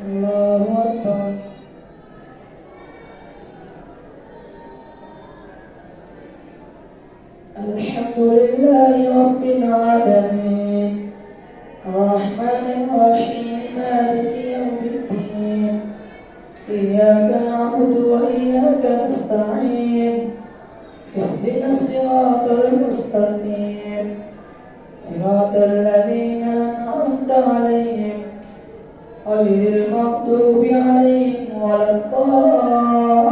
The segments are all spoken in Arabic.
الله أكبر. الحمد لله رب العالمين الرحمن الرحيم مالك يوم الدين إياك نعبد وإياك نستعين اهدنا الصراط المستقيم صراط الذين أنعمت عليهم غير المغضوب عليهم ولا الضالين.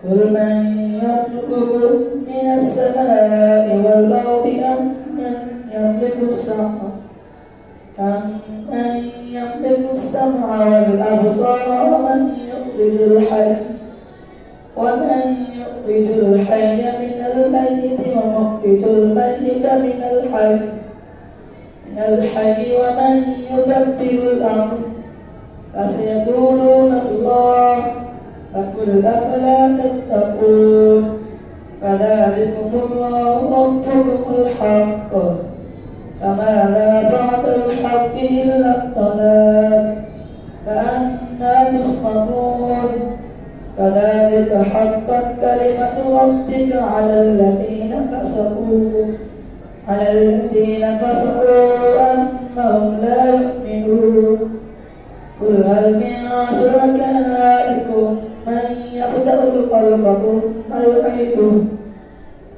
قل من يرزقكم من السماء والأرض أم من يملك السمع والأبصار ومن يخرج الحي من الميت ومخرج الميت من الحي ومن يدبر الأمر فسيقولون الله فقل أفلا تتقون. فذلكم الله ربكم الحق فماذا بعد الحق إلا الضلال فأنى تصرفون. كذلك حقت كلمة ربك على الذين فسقوا أنهم لا يؤمنون. قل هل من شركائكم من يبدأ الخلق ثم يعيده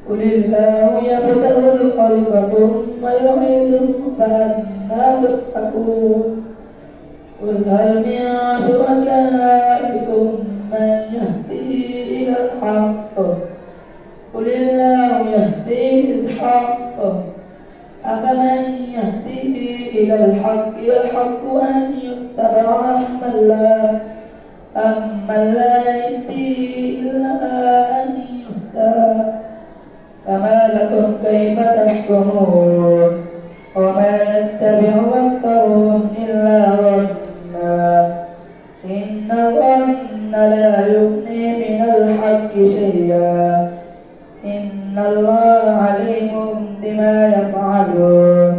قل الله يبدأ الخلق ثم يعيده فأنى تضحكون. قل هل من شركائكم من يهدي إلى الحق قل الله يهدي للحق أفمن يهدي إلى الحق يحق أن يتبع أمن لا يهدي إلا أن يهدى. فما لكم كيف تحكمون وما يتبع أكثرهم إلا ظنا إن الظن لا يغني من الحق شيئا إن الله عليم بما يفعلون.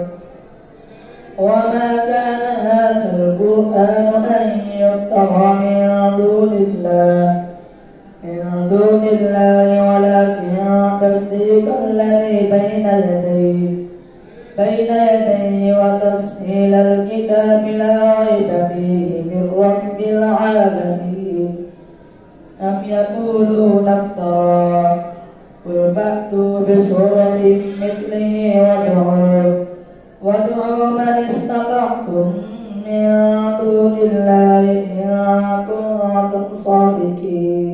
وما كان هذا القرآن أن يفترى من دون الله ولكن تصديق الذي بين يديه وتفصيل الكتاب لا ريب فيه من رب العالمين. أم يقولون افتراه قل فأتوا بسورة مثله وادعوا من استطعتم من دون الله إن كنتم صادقين.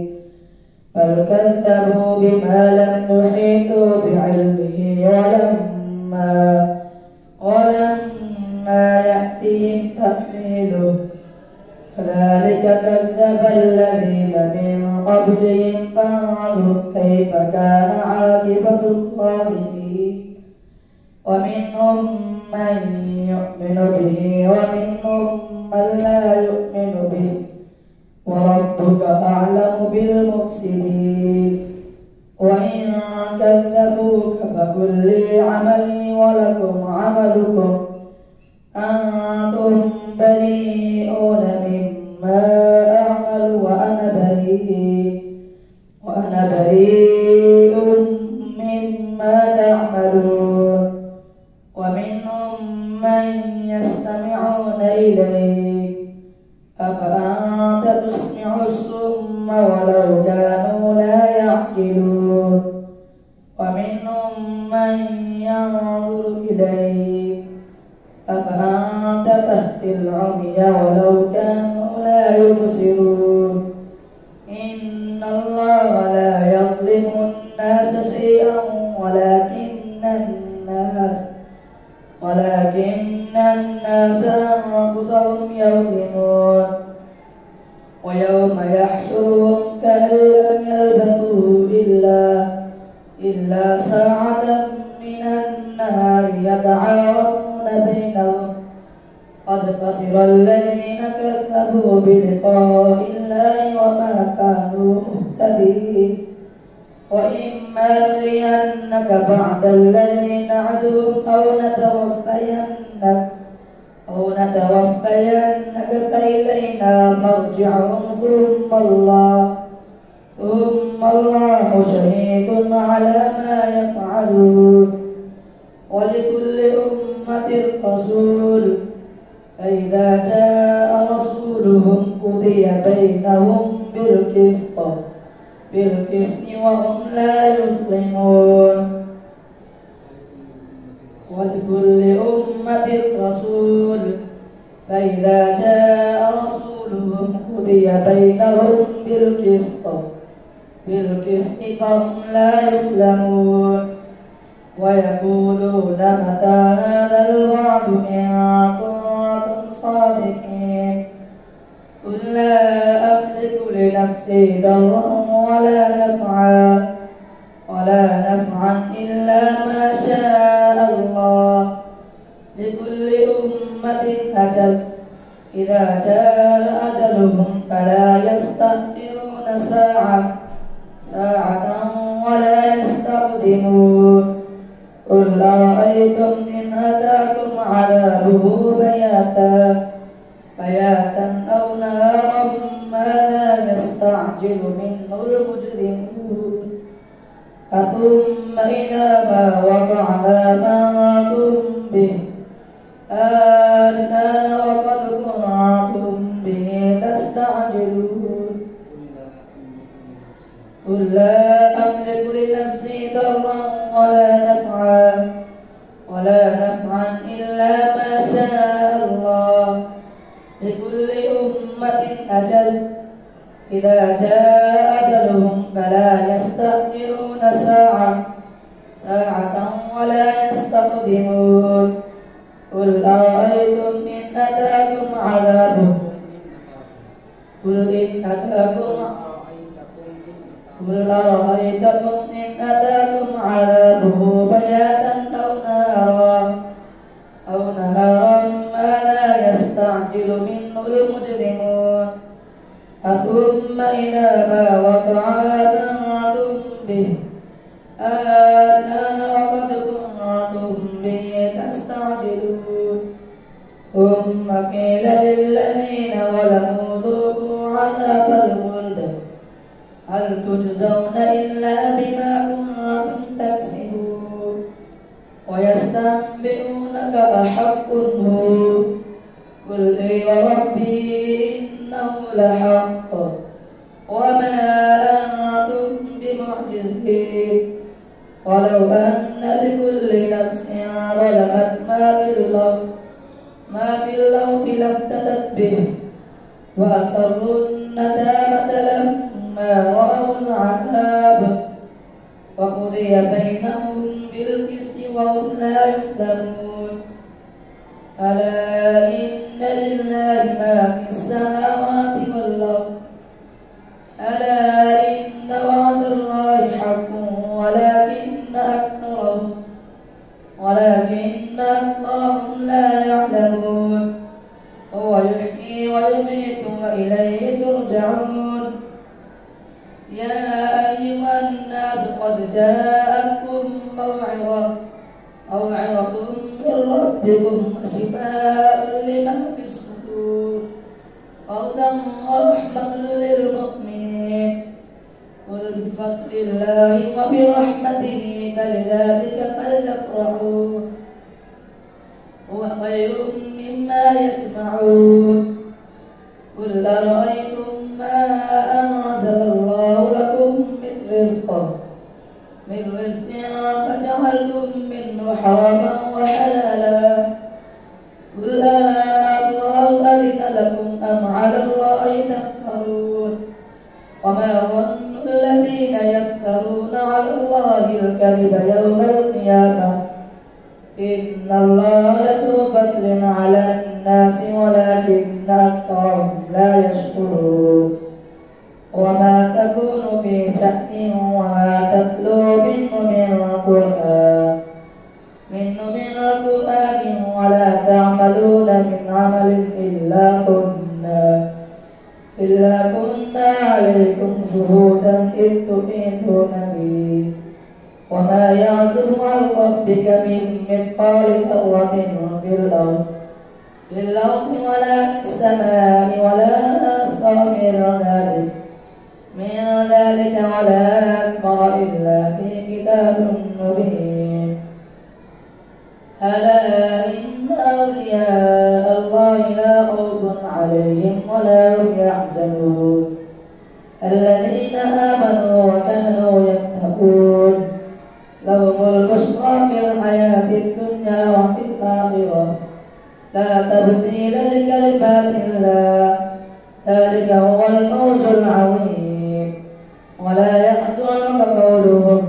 بل كذبوا بما لم يحيطوا بعلمه ولما يأتهم تأويله كذلك كذب الذين من قبلهم فانظر كيف كان عاقبة الظالمين. ومنهم من يؤمن به ومنهم من لا يؤمن به وربك أعلم بالمفسدين. وإن كذبوك فقل لي عملي ولكم عملكم أنتم بريئون مما أعمل وأنا بريء مما تعملون. ومنهم من يستمعون إليك أفأنت تسمع الصم ولو كانوا لا يعقلون. ومنهم من ينظر إليك أفأنت تهدي العمي ولو كانوا لا يبصرون. إن الله لا يظلم الناس شيئا ولكن الناس أنفسهم يظلمون. ويوم يحشرهم كأن لم يلبثوا إلا ساعة من النهار يتعارفون بينهم قد خسر الذين كذبوا بلقاء الله وما كانوا مهتدين. وإما نرينك بعد الذي نعدهم أو نتوفينك فإلينا مرجعهم ثم الله شهيد على ما يفعلون ولكل أمة رسول فإذا جاء رسولهم قضي بينهم بالقسط وهم لا يظلمون ولكل أمة رسول فإذا جاء رسولهم قضي بينهم بالقسط فهم لا يظلمون ويقولون متى هذا الوعد إن كنتم صادقين قل لا أملك لنفسي ضرا ولا نفعا إلا ما شاء الله لكل أمة أجل إذا جاء أجلهم فلا يستأخرون ساعة ولا يستقدمون قل أرأيتم إن أتاكم عذابه بياتا أو نهارا ماذا يستعجل منه المجرمون ثم إذا ما وقع آمنتم به الآن وقد كنتم به تستعجلون قل لا أملك لنفسي ضرا ولا نفعا إلا ما شاء الله لكل أمة أجل إذا جاء أجلهم فلا يستأخرون ساعة ولا يستقدمون قل أرأيتم إن أتاكم عذابه قل أرأيتكم إن أتاكم عذابه بياتا أو نهارا ماذا يستعجل منه المجرمون ثم إذا ما وقع آمنتم به الآن وقد كنتم به تستعجلون ثم قيل للذين ظلموا ذوقوا عذاب الخلد هل تجزون إلا بما كنتم تكسبون ويستنبئونك أحق هو قل إي وربي إنه لحق وما أنتم بمعجزين ولو أن لكل نفس ظلمت ما في الأرض لافتدت به وأسروا الندامة لما رأوا العذاب وقضي بينهم بالقسط وهم لا يظلمون ألا إن لله ما في السماوات والأرض ألا إن وعد الله حق ولكن أكثرهم لا يعلمون هو يحيي ويميت وإليه ترجعون يا أيها الناس قد جاءتكم موعظة من ربكم وشفاء لما في الصدور وهدى ورحمة للمؤمنين قل بفضل الله وبرحمته فلذلك فليفرحوا هو خير مما يجمعون قل أرأيتم ما أنزل الله لكم من رزق فجعلتم منه حراما وحلالا قل الله أذن لكم أم على الله تفترون وما ظن الذين يفترون على الله الكذب يوم القيامة إن الله لذو فضل على الناس ولكن أكثرهم لا يشكرون وما تكون في شأن وما تتلو منه من قرآن ولا تعملون من عمل إلا كنا عليكم شهودا إذ تفيضون فيه وما يعزب عن ربك من مثقال ذرة في الأرض في الأرض ولا في السماء ولا أصغر من ذلك ولا أكبر إلا في كتاب مبين. ألا إن أولياء الله لا خوف عليهم ولا هم يحزنون الذين آمنوا وكانوا يتقون لهم البشرى في الحياة الدنيا وفي الآخرة لا تبديل لكلمات الله ذلك هو الفوز العظيم. ولا يحزنك قولهم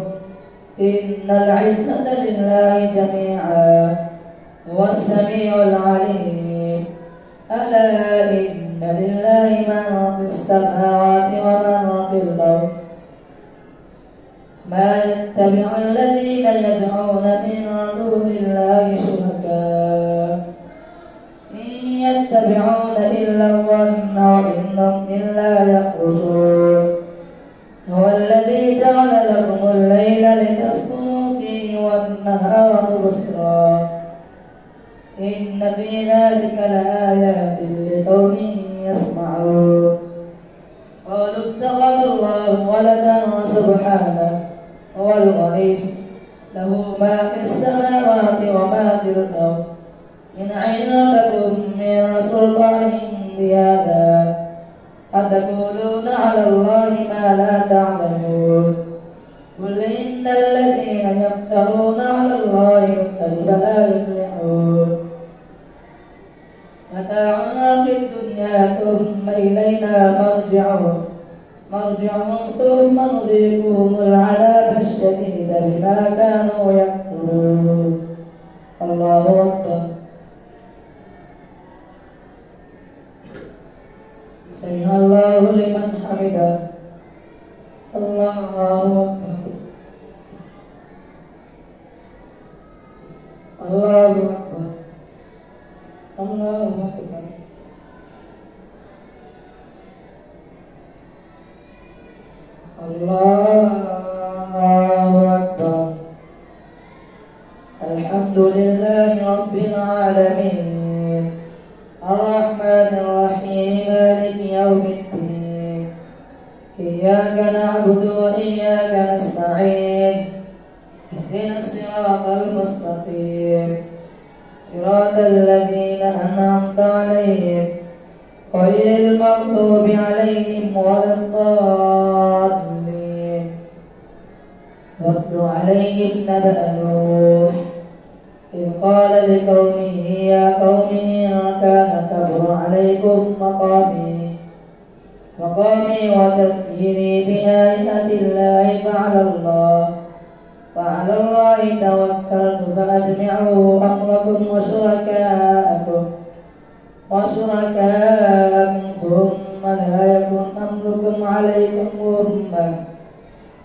إن العزة لله جميعا هو السميع العليم. ألا إن لله ما في السماوات وما في الأرض ما يتبع الذين يدعون من دون الله شركاء إن يتبعون إلا الظن وإنهم إلا يخرصون. هو الذي جعل لكم الليل لتسكنوا فيه والنهار مبصرا إن في ذلك لآيات لقوم يسمعون. قالوا اتخذ الله ولدا سبحانه هو الغني له ما في السماوات وما في الأرض إن عندكم من سلطان بهذا أتقولون على الله ما لا تعلمون. قل إن الذين يفترون على الله الكذب لا يفلحون. متاع في الدنيا ثم إلينا مرجعهم ثم نذيقهم العذاب الشديد بما كانوا يكفرون. الله أكبر. سمع الله لمن حمده. الله أكبر. الله أكبر. الله أكبر. الله أكبر. الحمد لله رب العالمين الرحمن الرحيم مالك يوم الدين إياك نعبد وإياك نستعين اهدنا الصراط المستقيم صراط الذين أنعمت عليهم غير المغضوب عليهم ولا الضالين. واتل عليهم نبأ نوح إذ قال لقومه يا قوم إن كان كبر عليكم مقامي وتذكيري بآيات الله فعلى الله توكلت فأجمعوا أمركم وشركاءكم ثم لا يكن أمركم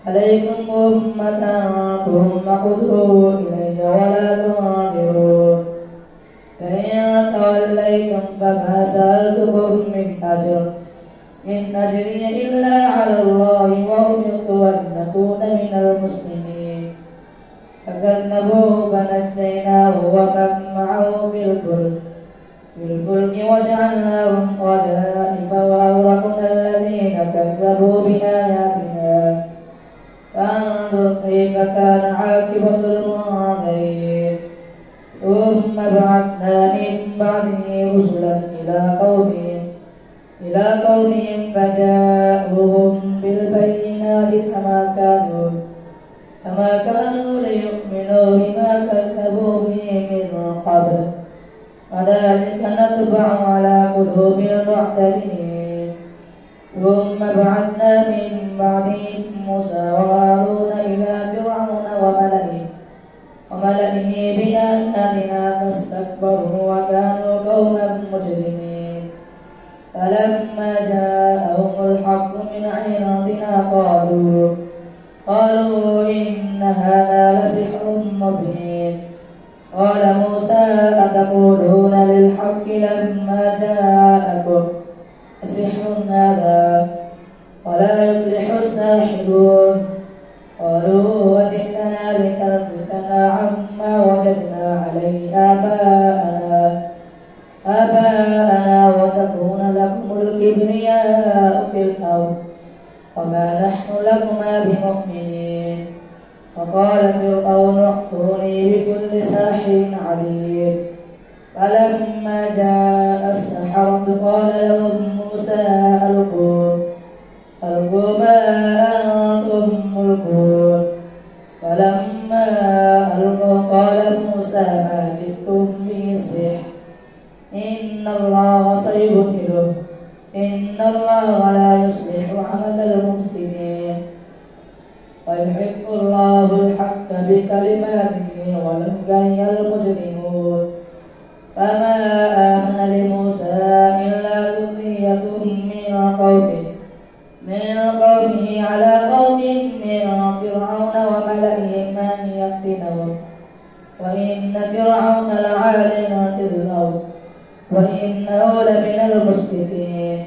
عليكم أمة ثم قضوا إلي ولا تنظرون. فإن توليتم فما سألتكم من أجري إلا على الله وأمرت أن نكون من المسلمين. فكذبوه فنجيناه ومن معه في الفلك وجعلناهم خلائف وأغرقنا الذين كذبوا بآياتنا فانظر كيف كان عاقبة المنذرين. ثم بعثنا من بعده رسلا إلى قومهم فجاءوهم بالبينات كما كانوا ليؤمنوا بما كذبوا به من قبل وذلك نطبع على قلوب المعتدين. ثم بعثنا من بعدهم موسى وهارون إلى فرعون وملئه بآياتنا فاستكبروا وكانوا قوما مجرمين. فلما جاءهم الحق من عندنا قالوا إن هذا لسحر مبين. قال موسى أتقولون للحق لما جاءكم أسحر هذا ولا يفلح الساحرون. قالوا وجئتنا لتلفتنا عما وجدنا عليه آباءنا آباءنا وتكون لكم الكبرياء في الأرض وما نحن لكما بمؤمنين. وقال فرعون ائتوني بكل ساحر عليم. فلما جاء السحرة قال لهم موسى ألقوا ما أنتم ملقون. فلما ألقوا قال موسى ما جئتم به السحر إن الله سيبطله إن الله لا يصلح عمل المفسدين ويحق الله الحق بكلماته ولو كره المجرمون. فما آمن لموسى إلا ذرية من قومه على قوم من فرعون وملئهم أن يفتنهم وإن فرعون لعال في الأرض وإنه لمن المسرفين.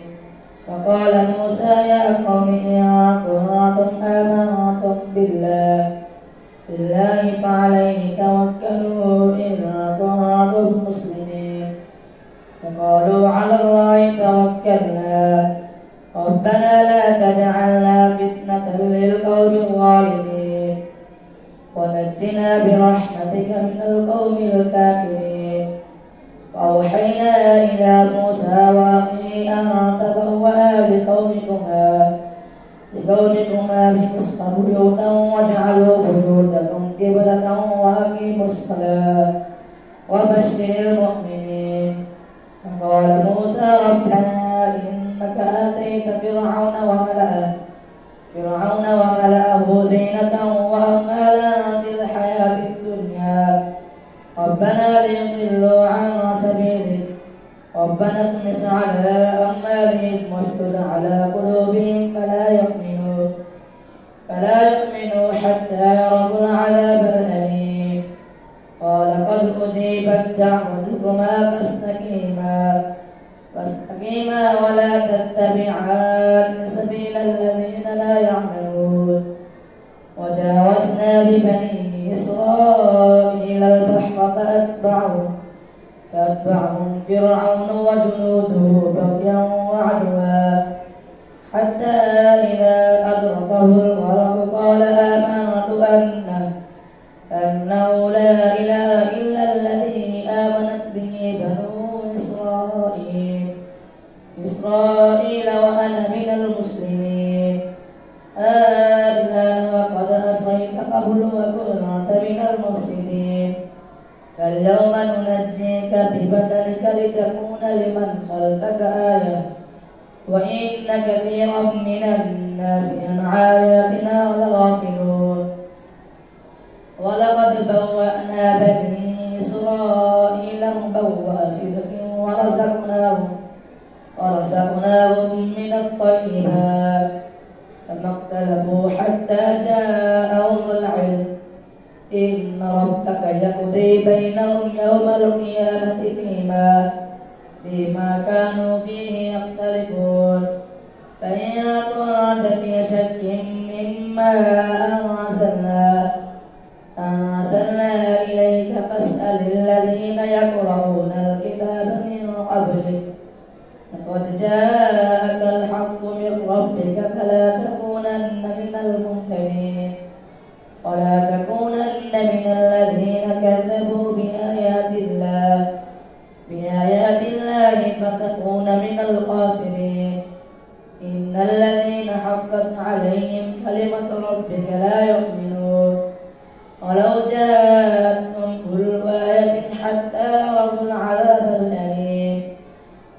فقال موسى يا قوم إن كنتم آمنتم بالله فعليه توكلوا إن كنتم مسلمين. فقالوا على الله توكلنا ربنا لا تجعلنا فتنة للقوم الظالمين ونجنا برحمتك من القوم الكافرين. وأوحينا إلى موسى وأخيه أن تبوأ لقومكما بمصر بيوتا واجعلوا بيوتكم قبلة وأقيموا الصلاة وبشر المؤمنين. فقال موسى ربنا إنك آتيت فرعون وملأه زينة وأموالا في الحياة الدنيا ربنا ليضلوا عن سبيلك ربنا اطمس على أموالهم واشدد على قلوبهم فلا يؤمنوا حتى يروا العذاب الأليم. قال قد أجيبت دعوتكما فاستقيما ولا تتبعان سبيل الذين لا يعملون. وجاوزنا ببني إسرائيل البحر فأتبعهم فرعون وجنوده بغيا وعدوا حتى إذا أدركه الغرق قال آمنت أنه لا إله إلا الذي آمنت به بنو إسرائيل وأنا من المسلمين. الآن وقد عصيت قبل وكنت من المفسدين. فاليوم ننجيك ببدنك لتكون لمن خلفك آية وإن كثيرا من الناس عن آياتنا لغافلون. ولقد بوأنا بني إسرائيل مبوأ صدق ورزقناهم من الطيبات فما اختلفوا حتى جاءهم العلم إن ربك يقضي بينهم يوم القيامة فيما كانوا فيه يختلفون. فإن كنت في شك مما أنزلنا إليك فاسأل الذين يقرؤون الكتاب من قبلك لقد جاءك الحق من ربك فلا تكونن من الممترين ولا تكونن من الذين كذبوا بآيات الله فتكون من الخاسرين. إن الذين حقت عليهم كلمة ربك لا يؤمنون ولو جاءتهم كل آية حتى يروا العذاب الأليم.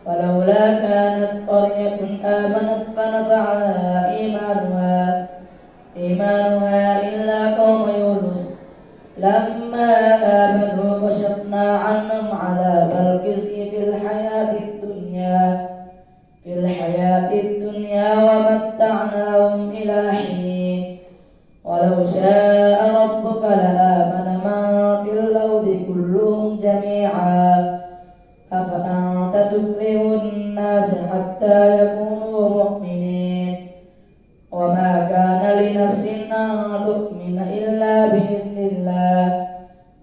ولولا كانت قرية آمنت فنفعها إيمانها إلا قوم يونس لما آمنوا كشفنا عنهم عذاب الخزي في الحياة الدنيا ومتعناهم إلى حين. ولو شاء ربك لآمن من في الأرض كلهم جميعا أفأنت تكره الناس حتى يكونوا مؤمنين. وما كان لنفس أن تؤمن إلا بإذن الله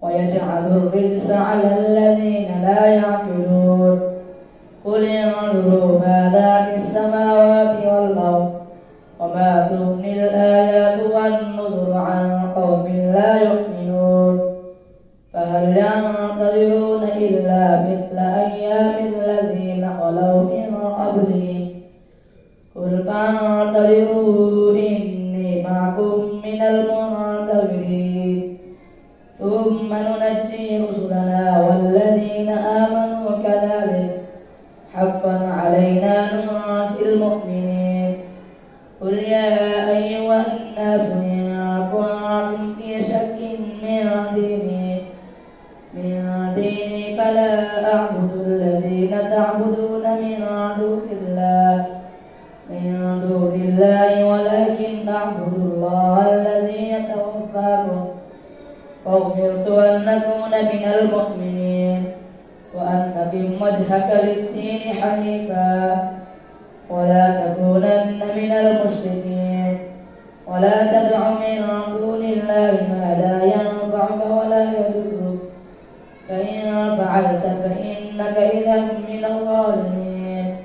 ويجعل الرجس على الذين لا يعقلون. ينتظرون إلا مثل أيام الذين خلوا من قبلهم قل فانتظروا إني معكم من المنتظرين ثم ننجي رسلنا والذين آمنوا كذلك حقا علينا ننجي المؤمنين قل يا أيها الناس إن كنتم في شك من ديني فلا أعبد الذين تعبدون من دون الله ولكن أعبد الله الذي يتوفاكم وأمرت أن أكون من المؤمنين وأن أقم وجهك للدين حنيفا ولا تكونن من المشركين ولا تدع من دون الله ما لا ينفعك ولا يضرك فإن فعلت فإنك إذا من الظالمين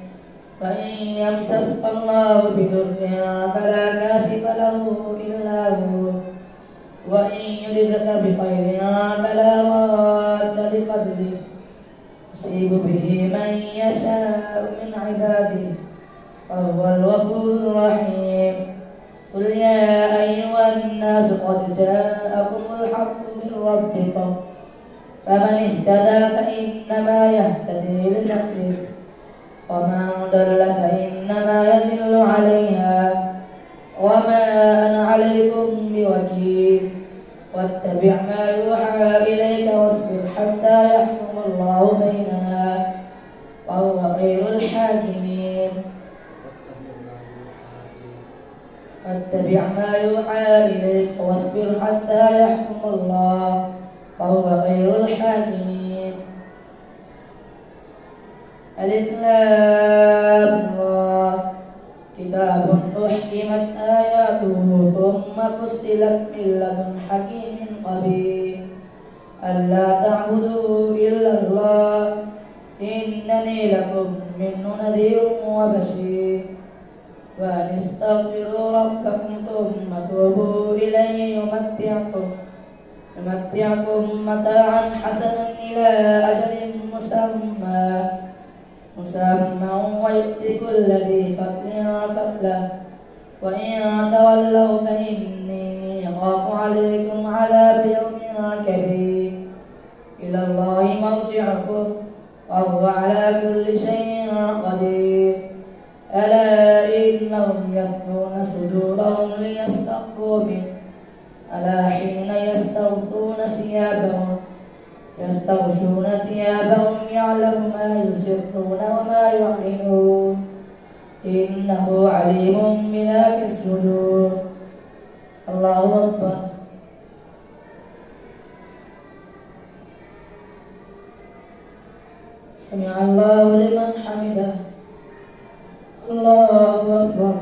فإن يمسسك الله بضر فلا كاشف له إلا هو وإن يردك بخير فلا راد لفضله يصيب به من يشاء من عباده وهو الغفور الرحيم قل يا أيها الناس قد جاءكم الحق من ربكم فمن اهتدى فإنما يهتدي لنفسه ومن ضل فإنما يضل عليها وما أنا عليكم بوكيل واتبع ما يوحى إليك واصبر حتى يحكم الله بيننا وهو خير الحاكمين واتبع ما يوحى إليك واصبر حتى يحكم الله وهو خير الحاكمين ألف لام را كتاب أحكمت آياته ثم فصلت من لدن حكيم خبير ألا تعبدوا إلا الله إنني لكم منه نذير وبشير وأن استغفروا ربكم ثم توبوا إليه يمتعكم متاعا حسنا إلى أجل مسمى ويؤتي كل ذي فضل فضله وإن تولوا فإني أخاف عليكم عذاب يوم كبير إلى الله مرجعكم وهو على كل شيء قدير ألا إنهم يثنون صدورهم ليستخفوا منه ألا حين يستغشون ثيابهم يعلم ما يسرون وما يعلنون إنه عليم بذات الصدور الله أكبر سمع الله لمن حمده الله أكبر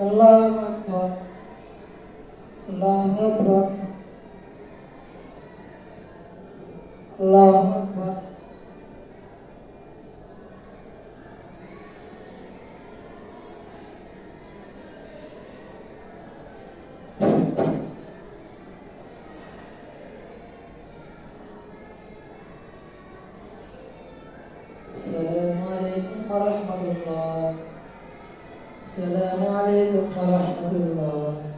الله أكبر الله أكبر الله أكبر السلام عليكم ورحمة الله. السلام عليكم ورحمة الله.